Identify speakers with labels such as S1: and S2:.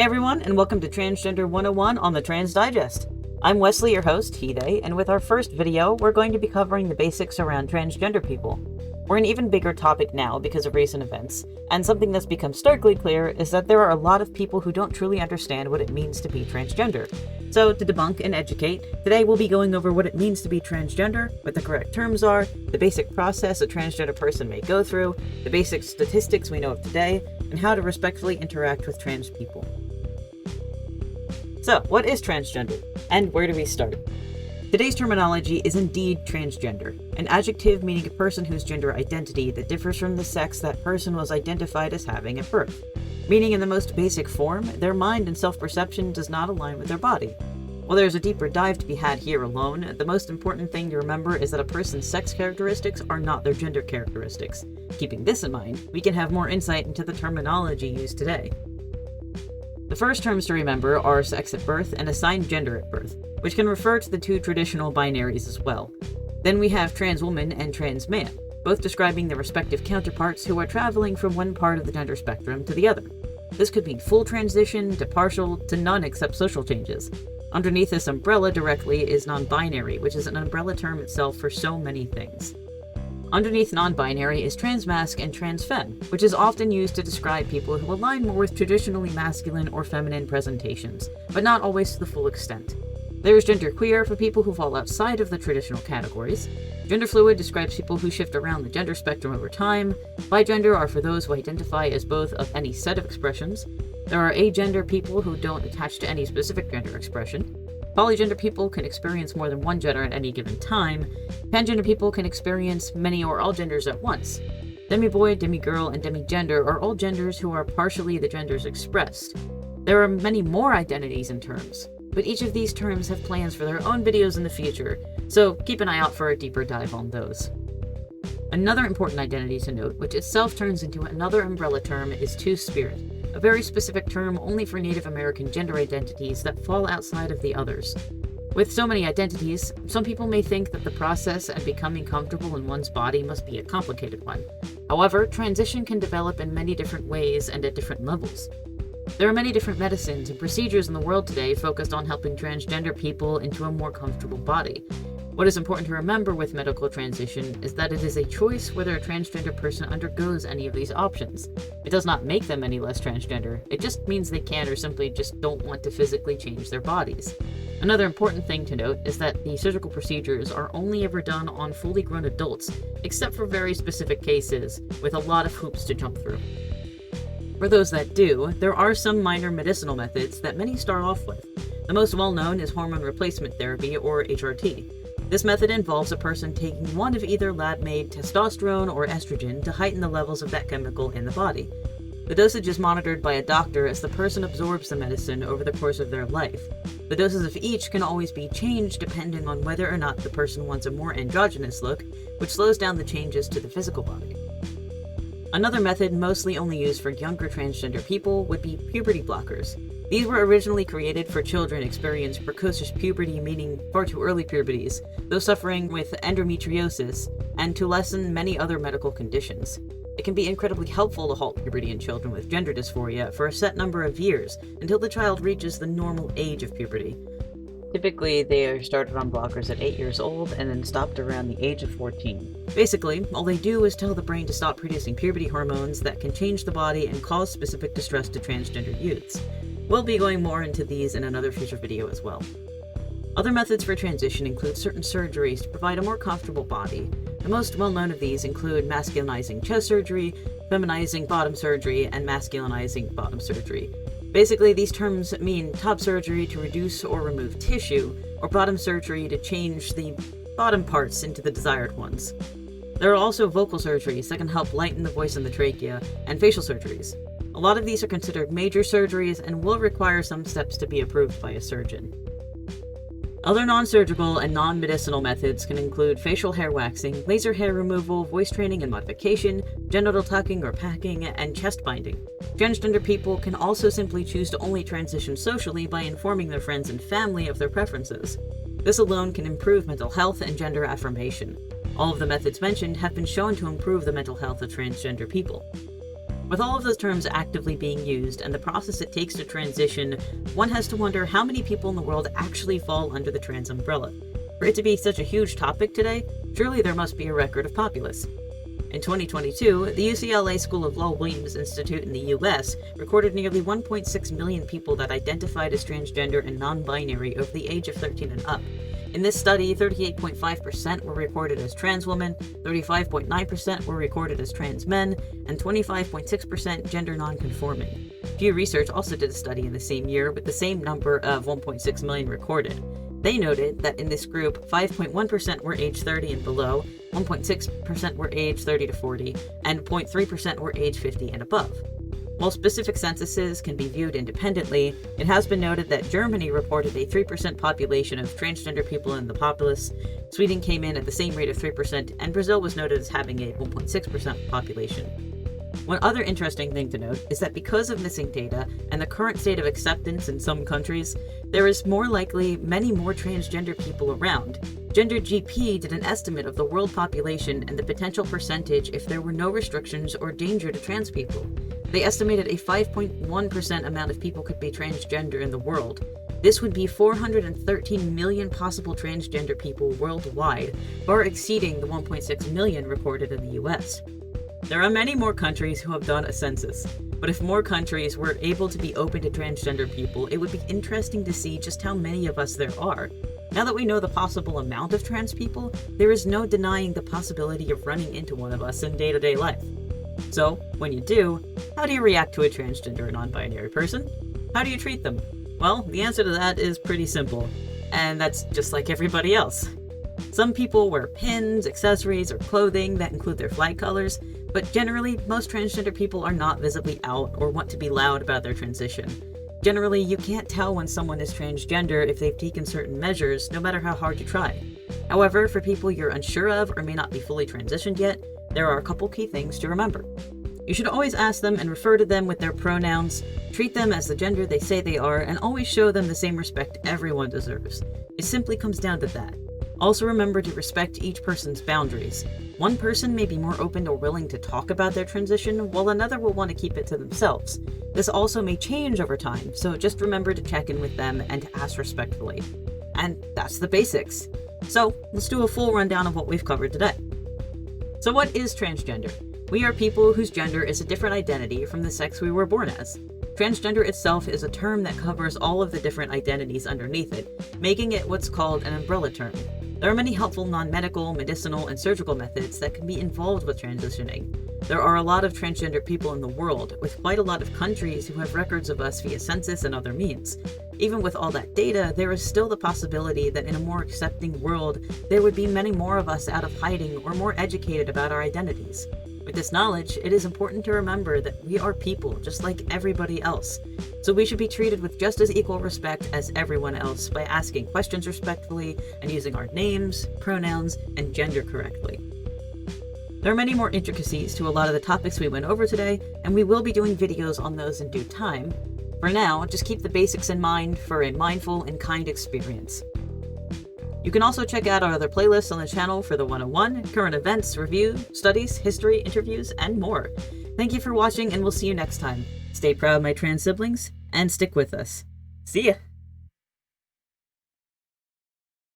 S1: Hey everyone, and welcome to Transgender 101 on the Trans Digest. I'm Wesley, your host, he, they, and with our first video, we're going to be covering the basics around transgender people. We're an even bigger topic now because of recent events, and something that's become starkly clear is that there are a lot of people who don't truly understand what it means to be transgender. So, to debunk and educate, today we'll be going over what it means to be transgender, what the correct terms are, the basic process a transgender person may go through, the basic statistics we know of today, and how to respectfully interact with trans people. So, what is transgender, and where do we start? Today's terminology is indeed transgender, an adjective meaning a person whose gender identity that differs from the sex that person was identified as having at birth. Meaning in the most basic form, their mind and self-perception does not align with their body. While there's a deeper dive to be had here alone, the most important thing to remember is that a person's sex characteristics are not their gender characteristics. Keeping this in mind, we can have more insight into the terminology used today. The first terms to remember are sex at birth and assigned gender at birth, which can refer to the two traditional binaries as well. Then we have trans woman and trans man, both describing their respective counterparts who are traveling from one part of the gender spectrum to the other. This could mean full transition to partial to none except social changes. Underneath this umbrella directly is non-binary, which is an umbrella term itself for so many things. Underneath non-binary is transmasc and transfemme, which is often used to describe people who align more with traditionally masculine or feminine presentations, but not always to the full extent. There is genderqueer for people who fall outside of the traditional categories. Gender fluid describes people who shift around the gender spectrum over time. Bigender are for those who identify as both of any set of expressions. There are agender people who don't attach to any specific gender expression. Polygender people can experience more than one gender at any given time. Pangender people can experience many or all genders at once. Demiboy, demigirl, and demigender are all genders who are partially the genders expressed. There are many more identities and terms, but each of these terms have plans for their own videos in the future, so keep an eye out for a deeper dive on those. Another important identity to note, which itself turns into another umbrella term, is two-spirit, a very specific term only for Native American gender identities that fall outside of the others. With so many identities, some people may think that the process of becoming comfortable in one's body must be a complicated one. However, transition can develop in many different ways and at different levels. There are many different medicines and procedures in the world today focused on helping transgender people into a more comfortable body. What is important to remember with medical transition is that it is a choice whether a transgender person undergoes any of these options. It does not make them any less transgender, it just means they can or simply just don't want to physically change their bodies. Another important thing to note is that the surgical procedures are only ever done on fully grown adults, except for very specific cases, with a lot of hoops to jump through. For those that do, there are some minor medicinal methods that many start off with. The most well-known is hormone replacement therapy, or HRT. This method involves a person taking one of either lab-made testosterone or estrogen to heighten the levels of that chemical in the body. The dosage is monitored by a doctor as the person absorbs the medicine over the course of their life. The doses of each can always be changed depending on whether or not the person wants a more androgynous look, which slows down the changes to the physical body. Another method mostly only used for younger transgender people would be puberty blockers. These were originally created for children experiencing precocious puberty, meaning far too early puberties, those suffering with endometriosis, and to lessen many other medical conditions. It can be incredibly helpful to halt puberty in children with gender dysphoria for a set number of years until the child reaches the normal age of puberty. Typically, they are started on blockers at 8 years old and then stopped around the age of 14. Basically, all they do is tell the brain to stop producing puberty hormones that can change the body and cause specific distress to transgender youths. We'll be going more into these in another future video as well. Other methods for transition include certain surgeries to provide a more comfortable body. The most well-known of these include masculinizing chest surgery, feminizing bottom surgery, and masculinizing bottom surgery. Basically, these terms mean top surgery to reduce or remove tissue, or bottom surgery to change the bottom parts into the desired ones. There are also vocal surgeries that can help lighten the voice and the trachea, and facial surgeries. A lot of these are considered major surgeries and will require some steps to be approved by a surgeon. Other non-surgical and non-medicinal methods can include facial hair waxing, laser hair removal, voice training and modification, genital tucking or packing, and chest binding. Transgender people can also simply choose to only transition socially by informing their friends and family of their preferences. This alone can improve mental health and gender affirmation. All of the methods mentioned have been shown to improve the mental health of transgender people. With all of those terms actively being used and the process it takes to transition, one has to wonder how many people in the world actually fall under the trans umbrella. For it to be such a huge topic today, surely there must be a record of populace. In 2022, the UCLA School of Law Williams Institute in the US recorded nearly 1.6 million people that identified as transgender and non-binary over the age of 13 and up. In this study, 38.5% were reported as trans women, 35.9% were recorded as trans men, and 25.6% gender non-conforming. Pew Research also did a study in the same year with the same number of 1.6 million recorded. They noted that in this group, 5.1% were age 30 and below, 1.6% were age 30 to 40, and 0.3% were age 50 and above. While specific censuses can be viewed independently, it has been noted that Germany reported a 3% population of transgender people in the populace, Sweden came in at the same rate of 3%, and Brazil was noted as having a 1.6% population. One other interesting thing to note is that because of missing data and the current state of acceptance in some countries, there is more likely many more transgender people around. Gender GP did an estimate of the world population and the potential percentage if there were no restrictions or danger to trans people. They estimated a 5.1% amount of people could be transgender in the world. This would be 413 million possible transgender people worldwide, far exceeding the 1.6 million recorded in the US. There are many more countries who have done a census, but if more countries were able to be open to transgender people, it would be interesting to see just how many of us there are. Now that we know the possible amount of trans people, there is no denying the possibility of running into one of us in day-to-day life. So, when you do, how do you react to a transgender or non-binary person? How do you treat them? Well, the answer to that is pretty simple, and that's just like everybody else. Some people wear pins, accessories, or clothing that include their flag colors, but generally, most transgender people are not visibly out or want to be loud about their transition. Generally, you can't tell when someone is transgender if they've taken certain measures, no matter how hard you try. However, for people you're unsure of or may not be fully transitioned yet, there are a couple key things to remember. You should always ask them and refer to them with their pronouns, treat them as the gender they say they are, and always show them the same respect everyone deserves. It simply comes down to that. Also remember to respect each person's boundaries. One person may be more open or willing to talk about their transition, while another will want to keep it to themselves. This also may change over time, so just remember to check in with them and to ask respectfully. And that's the basics. So, let's do a full rundown of what we've covered today. So what is transgender? We are people whose gender is a different identity from the sex we were born as. Transgender itself is a term that covers all of the different identities underneath it, making it what's called an umbrella term. There are many helpful non-medical, medicinal, and surgical methods that can be involved with transitioning. There are a lot of transgender people in the world, with quite a lot of countries who have records of us via census and other means. Even with all that data, there is still the possibility that in a more accepting world, there would be many more of us out of hiding or more educated about our identities. With this knowledge, it is important to remember that we are people just like everybody else, so we should be treated with just as equal respect as everyone else by asking questions respectfully and using our names, pronouns, and gender correctly. There are many more intricacies to a lot of the topics we went over today, and we will be doing videos on those in due time. For now, just keep the basics in mind for a mindful and kind experience. You can also check out our other playlists on the channel for the 101, current events, review, studies, history, interviews, and more. Thank you for watching, and we'll see you next time. Stay proud, my trans siblings, and stick with us. See ya!